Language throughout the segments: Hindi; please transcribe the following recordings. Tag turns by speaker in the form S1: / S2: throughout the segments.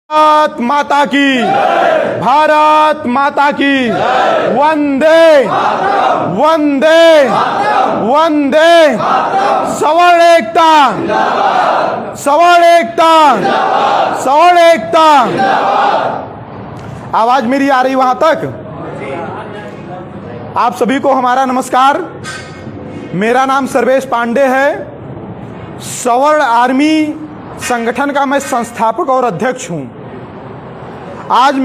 S1: भारत माता की, भारत माता की, वंदे वंदे वंदे। सवर्ण एकता, सवर्ण एकता, सवर्ण एकता। आवाज मेरी आ रही वहां तक? आप सभी को हमारा नमस्कार। मेरा नाम सर्वेश पांडे है। सवर्ण आर्मी संगठन का मैं संस्थापक और अध्यक्ष हूं। आज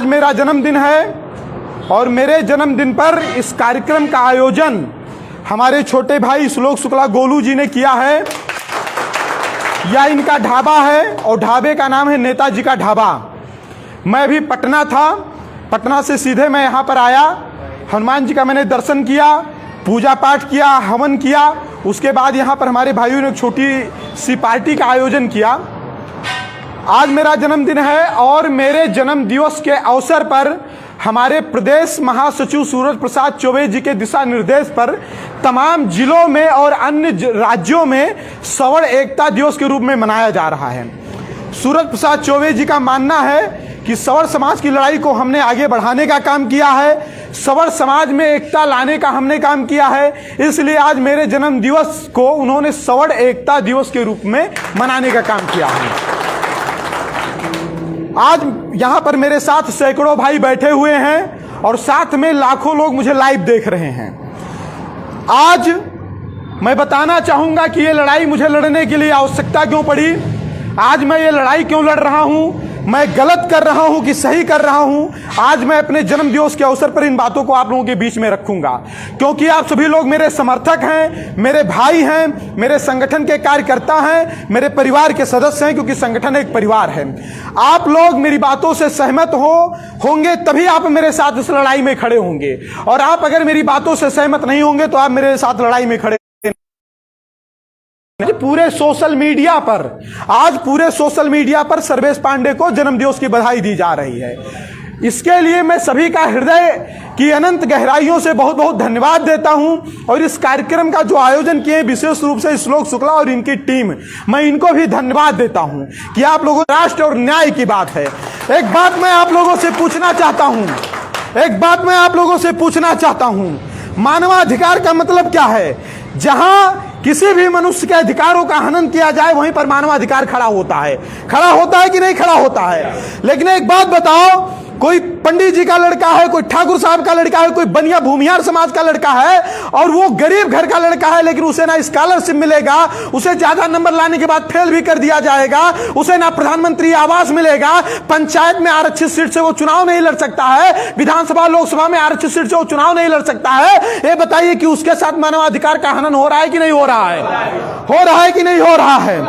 S1: मेरा जन्मदिन है और मेरे जन्मदिन पर इस कार्यक्रम का आयोजन हमारे छोटे भाई श्लोक शुक्ला गोलू जी ने किया है। यह इनका ढाबा है और ढाबे का नाम है नेताजी का ढाबा। मैं अभी पटना था, पटना से सीधे मैं यहाँ पर आया। हनुमान जी का मैंने दर्शन किया, पूजा पाठ किया, हवन किया। उसके बाद यहाँ पर हमारे भाइयों ने एक छोटी सी पार्टी का आयोजन किया। आज मेरा जन्मदिन है और मेरे जन्म दिवस के अवसर पर हमारे प्रदेश महासचिव सूरज प्रसाद चौबे जी के दिशा निर्देश पर तमाम जिलों में और अन्य राज्यों में सवर्ण एकता दिवस के रूप में मनाया जा रहा है। सूरज प्रसाद चौबे जी का मानना है कि सवर्ण समाज की लड़ाई को हमने आगे बढ़ाने का काम किया है, सवर्ण समाज में एकता लाने का हमने काम किया है। इसलिए आज मेरे जन्म दिवस को उन्होंने सवर्ण एकता दिवस के रूप में मनाने का काम किया है। आज यहां पर मेरे साथ सैकड़ों भाई बैठे हुए हैं और साथ में लाखों लोग मुझे लाइव देख रहे हैं। आज मैं बताना चाहूंगा कि ये लड़ाई मुझे लड़ने के लिए आवश्यकता क्यों पड़ी। आज मैं ये लड़ाई क्यों लड़ रहा हूं, मैं गलत कर रहा हूं कि सही कर रहा हूं। आज मैं अपने जन्म दिवस के अवसर पर इन बातों को आप लोगों के बीच में रखूंगा, क्योंकि आप सभी लोग मेरे समर्थक हैं, मेरे भाई हैं, मेरे संगठन के कार्यकर्ता हैं, मेरे परिवार के सदस्य हैं, क्योंकि संगठन एक परिवार है। आप लोग मेरी बातों से सहमत होंगे तभी आप मेरे साथ इस लड़ाई में खड़े होंगे, और आप अगर मेरी बातों से सहमत नहीं होंगे तो आप मेरे साथ लड़ाई में खड़े। पूरे सोशल मीडिया पर आज पूरे सोशल मीडिया पर सर्वेश पांडे को जन्मदिवस की बधाई दी जा रही है। इसके लिए मैं सभी का हृदय की अनंत गहराइयों से बहुत बहुत धन्यवाद देता हूं। और इस कार्यक्रम का जो आयोजन किए विशेष रूप से श्लोक शुक्ला और इनकी टीम, मैं इनको भी धन्यवाद देता हूं कि आप लोगों राष्ट्र और न्याय की बात है। एक बात मैं आप लोगों से पूछना चाहता हूं, मानवाधिकार का मतलब क्या है? जहां किसी भी मनुष्य के अधिकारों का हनन किया जाए वहीं पर मानवाधिकार खड़ा होता है कि नहीं खड़ा होता है। लेकिन एक बात बताओ, कोई पंडित जी का लड़का है, कोई ठाकुर साहब का लड़का है, कोई बनिया भूमिहार समाज का लड़का है और वो गरीब घर का लड़का है, लेकिन उसे ना स्कॉलरशिप मिलेगा, उसे ज्यादा नंबर लाने के बाद फेल भी कर दिया जाएगा, उसे ना प्रधानमंत्री आवास मिलेगा, पंचायत में आरक्षित सीट से वो चुनाव नहीं लड़ सकता है, विधानसभा लोकसभा में आरक्षित सीट से वो चुनाव नहीं लड़ सकता है। ये बताइए कि उसके साथ मानवाधिकार का हनन हो रहा है कि नहीं हो रहा है? हो रहा है कि नहीं हो रहा है?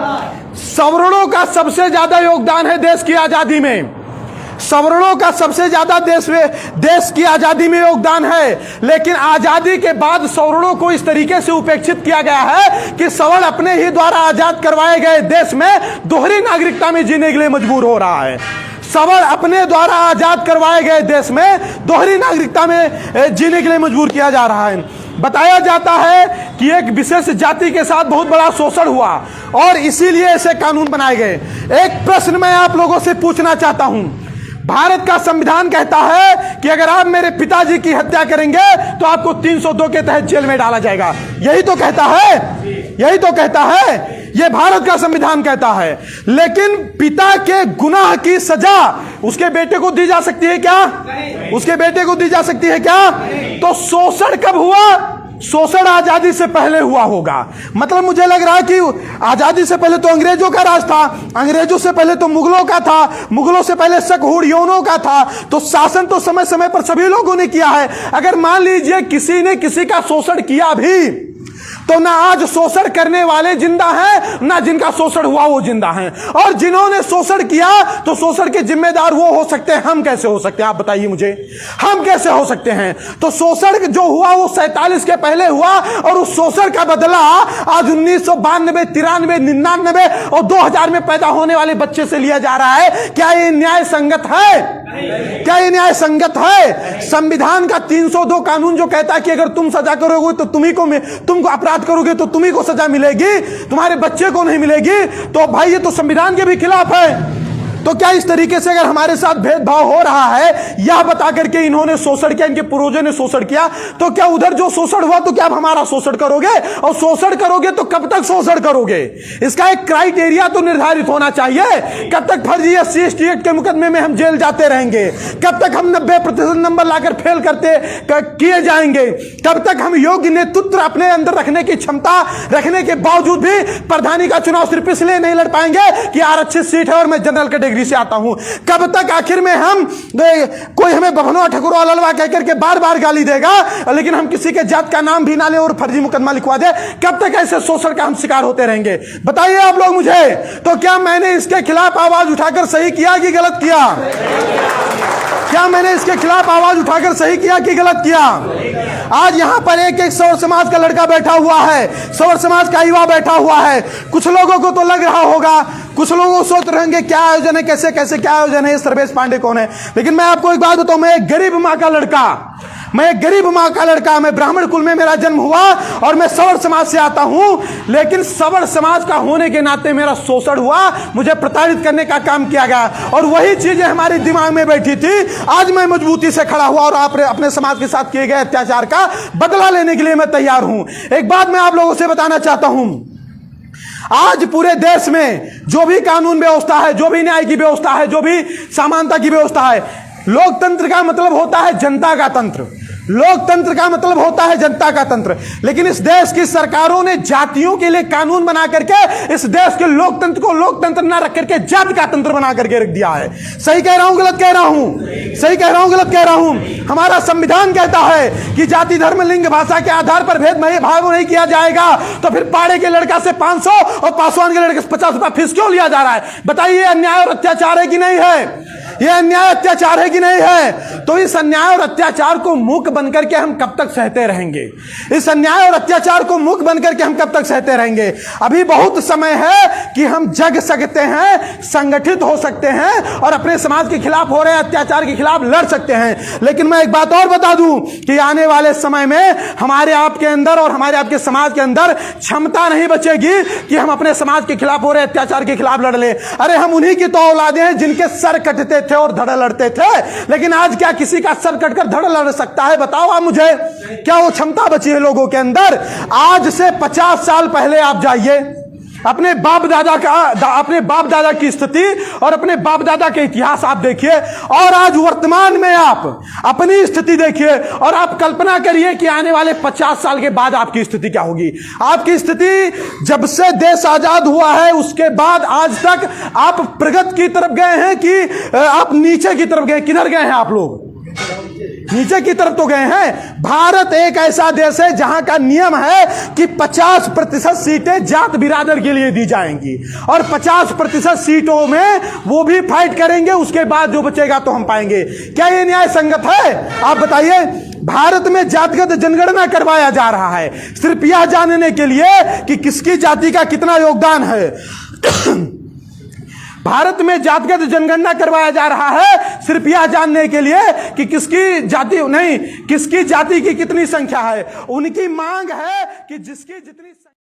S1: सवर्णों का सबसे ज्यादा योगदान है देश की आजादी में। सवर्णों का सबसे ज्यादा देश की आजादी में योगदान है, लेकिन आजादी के बाद सवर्णों को इस तरीके से उपेक्षित किया गया है कि सवर्ण अपने ही द्वारा आजाद करवाए गए देश में दोहरी नागरिकता में जीने के लिए मजबूर हो रहा है। सवर्ण अपने द्वारा आजाद करवाए गए देश में दोहरी नागरिकता में जीने के लिए मजबूर किया जा रहा है। बताया जाता है कि एक विशेष जाति के साथ बहुत बड़ा शोषण हुआ और इसीलिए ऐसे कानून बनाए गए। एक प्रश्न मैं आप लोगों से पूछना चाहता हूं, भारत का संविधान कहता है कि अगर आप मेरे पिताजी की हत्या करेंगे तो आपको 302 के तहत जेल में डाला जाएगा। यही तो कहता है, ये भारत का संविधान कहता है। लेकिन पिता के गुनाह की सजा उसके बेटे को दी जा सकती है क्या? उसके बेटे को दी जा सकती है क्या? तो शोषण कब हुआ? शोषण आजादी से पहले हुआ होगा। मतलब मुझे लग रहा है कि आजादी से पहले तो अंग्रेजों का राज था, अंग्रेजों से पहले तो मुगलों का था, मुगलों से पहले शक हुड़ियों का था। तो शासन तो समय समय पर सभी लोगों ने किया है। अगर मान लीजिए किसी ने किसी का शोषण किया भी, तो ना आज शोषण करने वाले जिंदा हैं, ना जिनका शोषण हुआ वो जिंदा हैं। और जिन्होंने शोषण किया तो शोषण के जिम्मेदार वो हो सकते हैं, हम कैसे हो सकते हैं? आप बताइए मुझे, हम कैसे हो सकते हैं? तो शोषण जो हुआ वो 47 के पहले हुआ और उस शोषण का बदला आज 1992, 93, 99 और 2000 में पैदा होने वाले बच्चे से लिया जा रहा है। क्या ये न्याय संगत है? क्या ये न्याय संगत है? संविधान का 302 कानून जो कहता है कि अगर तुम सजा करोगे तो तुमको अपराध करोगे तो तुम्ही को सजा मिलेगी, तुम्हारे बच्चे को नहीं मिलेगी, तो भाई ये तो संविधान के भी खिलाफ है। तो क्या इस तरीके से अगर हमारे साथ भेदभाव हो रहा है, यह बता करके इन्होंने शोषण किया, इनके पूर्वजों ने शोषण किया, तो क्या उधर जो शोषण हुआ तो क्या अब हमारा शोषण करोगे? और शोषण करोगे तो कब तक शोषण करोगे? इसका एक क्राइटेरिया तो निर्धारित होना चाहिए। कब तक फर्जी SC/ST एक्ट के मुकदमे में हम जेल जाते रहेंगे? कब तक हम 90% नंबर लाकर फेल किए जाएंगे? कब तक हम योग्य नेतृत्व अपने अंदर रखने की क्षमता रखने के बावजूद भी प्रधानी का चुनाव सिर्फ इसलिए नहीं लड़ पाएंगे कि आरक्षित सीट है और मैं जनरल कैटेगरी से आता हूं? कब तक आखिर में हम कोई हमें बभनवा ठकुरवा ललवा कहकर के बार बार गाली देगा, लेकिन हम किसी के जात का नाम भी ना ले और फर्जी मुकदमा लिखवा दे? कब तक ऐसे शोषण का हम शिकार होते रहेंगे? बताइए आप लोग मुझे। तो क्या मैंने इसके खिलाफ आवाज उठाकर सही किया कि गलत किया? क्या मैंने इसके खिलाफ आवाज उठाकर सही किया कि गलत किया? आज यहां पर एक सौर समाज का लड़का बैठा हुआ है, सौर समाज का युवा बैठा हुआ है। कुछ लोगों को तो लग रहा होगा, कुछ लोग सोच रहे होंगे क्या आयोजन है, कैसे कैसे क्या आयोजन है, सर्वेश पांडे कौन है? लेकिन मैं आपको एक बात बताऊं, मैं एक गरीब मां का लड़का, मैं ब्राह्मण कुल में मेरा जन्म हुआ और मैं सवर्ण समाज से आता हूं, लेकिन सवर्ण समाज का होने के नाते मेरा शोषण हुआ, मुझे प्रताड़ित करने का काम किया गया और वही चीजें हमारे दिमाग में बैठी थी। आज मैं मजबूती से खड़ा हुआ और अपने समाज के साथ किए गए अत्याचार का बदला लेने के लिए मैं तैयार हूं। एक बात मैं आप लोगों से बताना चाहता हूं, आज पूरे देश में जो भी कानून व्यवस्था है, जो भी न्याय की व्यवस्था है, जो भी समानता की व्यवस्था है, लोकतंत्र का मतलब होता है जनता का तंत्र। लोकतंत्र का मतलब होता है जनता का तंत्र। लेकिन इस देश की सरकारों ने जातियों के लिए कानून बना करके इस देश के लोकतंत्र को लोकतंत्र ना रख करके जाति का तंत्र बना करके रख दिया है। सही कह रहा हूं गलत कह रहा हूं? सही कह रहा हूं गलत कह रहा हूं? हमारा संविधान कहता है कि जाति धर्म लिंग भाषा के आधार पर भेदभाव नहीं किया जाएगा। तो फिर पाड़े के लड़का से 500 और पासवान के लड़के से 50 रुपया फीस क्यों लिया जा रहा है? बताइए, अन्याय और अत्याचार है कि नहीं है? यह अन्याय अत्याचार है कि नहीं है? तो इस अन्याय और अत्याचार को मूक बनकर के हम कब तक सहते रहेंगे? इस अन्याय और अत्याचार को मूक बनकर के हम कब तक सहते रहेंगे? अभी बहुत समय है कि हम जग सकते हैं, संगठित हो सकते हैं और अपने समाज के खिलाफ हो रहे अत्याचार के खिलाफ लड़ सकते हैं। लेकिन मैं एक बात और बता दूं कि आने वाले समय में हमारे आपके अंदर और हमारे आपके समाज के अंदर क्षमता नहीं बचेगी कि हम अपने समाज के खिलाफ हो रहे अत्याचार के खिलाफ लड़ ले। अरे हम उन्हीं की तो औलादे हैं जिनके सर कटते थे और धड़ लड़ते थे, लेकिन आज क्या किसी का सर कटकर धड़ लड़ सकता है? बताओ आप मुझे, क्या वो क्षमता बची है लोगों के अंदर? आज से 50 साल पहले आप जाइए, अपने बाप दादा की स्थिति और अपने बाप दादा के इतिहास आप देखिए और आज वर्तमान में आप अपनी स्थिति देखिए और आप कल्पना करिए कि आने वाले 50 साल के बाद आपकी स्थिति क्या होगी। आपकी स्थिति जब से देश आजाद हुआ है उसके बाद आज तक आप प्रगति की तरफ गए हैं कि आप नीचे की तरफ गए? किधर गए हैं आप लोग? नीचे की तरफ तो गए हैं। भारत एक ऐसा देश है जहां का नियम है कि 50% सीटें जात बिरादर के लिए दी जाएंगी और 50% सीटों में वो भी फाइट करेंगे, उसके बाद जो बचेगा तो हम पाएंगे। क्या ये न्याय संगत है? आप बताइए। भारत में जातिगत जनगणना करवाया जा रहा है सिर्फ यह जानने के लिए कि किसकी जाति का कितना योगदान है। भारत में जातिगत जनगणना करवाया जा रहा है सिर्फ यह जानने के लिए कि किसकी जाति की कितनी संख्या है। उनकी मांग है कि जिसकी जितनी